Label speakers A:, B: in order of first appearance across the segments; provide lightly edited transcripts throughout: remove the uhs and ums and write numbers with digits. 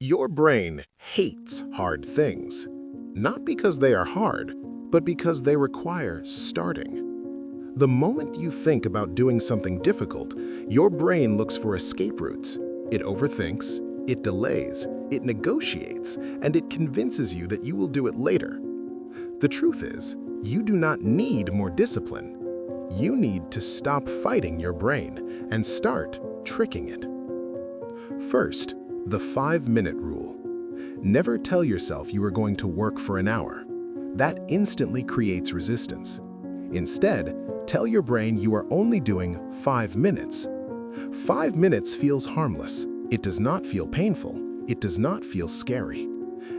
A: Your brain hates hard things, not because they are hard, but because they require starting. The moment you think about doing something difficult, your brain looks for escape routes. It overthinks, it delays, it negotiates, and it convinces you that you will do it later. The truth is, you do not need more discipline. You need to stop fighting your brain and start tricking it. First, the 5-minute rule. Never tell yourself you are going to work for an hour. That instantly creates resistance. Instead, tell your brain you are only doing 5 minutes. 5 minutes feels harmless. It does not feel painful. It does not feel scary.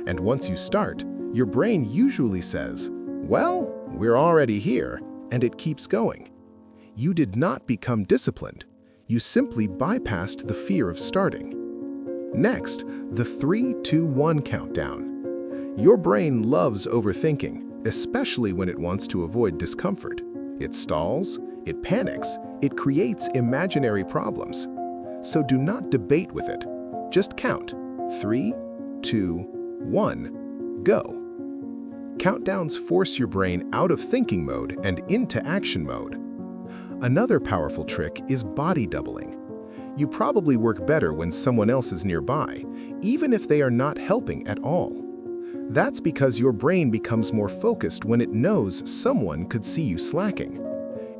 A: And once you start, your brain usually says, "Well, we're already here," and it keeps going. You did not become disciplined. You simply bypassed the fear of starting. Next, the 3-2-1 countdown. Your brain loves overthinking, especially when it wants to avoid discomfort. It stalls, it panics, it creates imaginary problems. So do not debate with it. Just count. 3, 2, 1, go. Countdowns force your brain out of thinking mode and into action mode. Another powerful trick is body doubling. You probably work better when someone else is nearby, even if they are not helping at all. That's because your brain becomes more focused when it knows someone could see you slacking.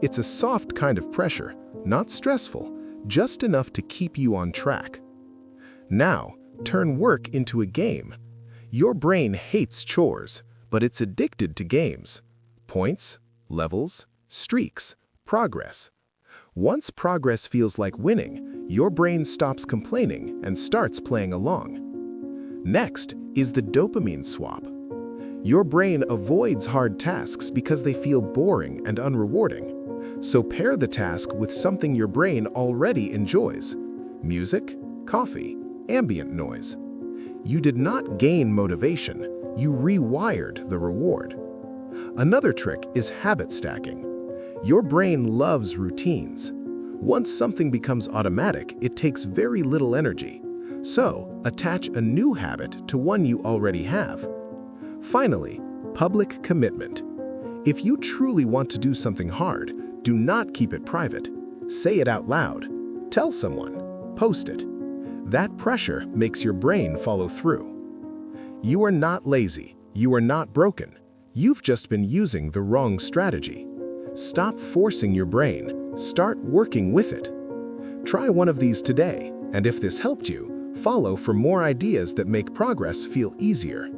A: It's a soft kind of pressure, not stressful, just enough to keep you on track. Now, turn work into a game. Your brain hates chores, but it's addicted to games. Points, levels, streaks, progress. Once progress feels like winning, your brain stops complaining and starts playing along. Next is the dopamine swap. Your brain avoids hard tasks because they feel boring and unrewarding. So pair the task with something your brain already enjoys: music, coffee, ambient noise. You did not gain motivation, you rewired the reward. Another trick is habit stacking. Your brain loves routines. Once something becomes automatic, it takes very little energy. So, attach a new habit to one you already have. Finally, public commitment. If you truly want to do something hard, do not keep it private. Say it out loud. Tell someone. Post it. That pressure makes your brain follow through. You are not lazy. You are not broken. You've just been using the wrong strategy. Stop forcing your brain. Start working with it. Try one of these today, and if this helped you, follow for more ideas that make progress feel easier.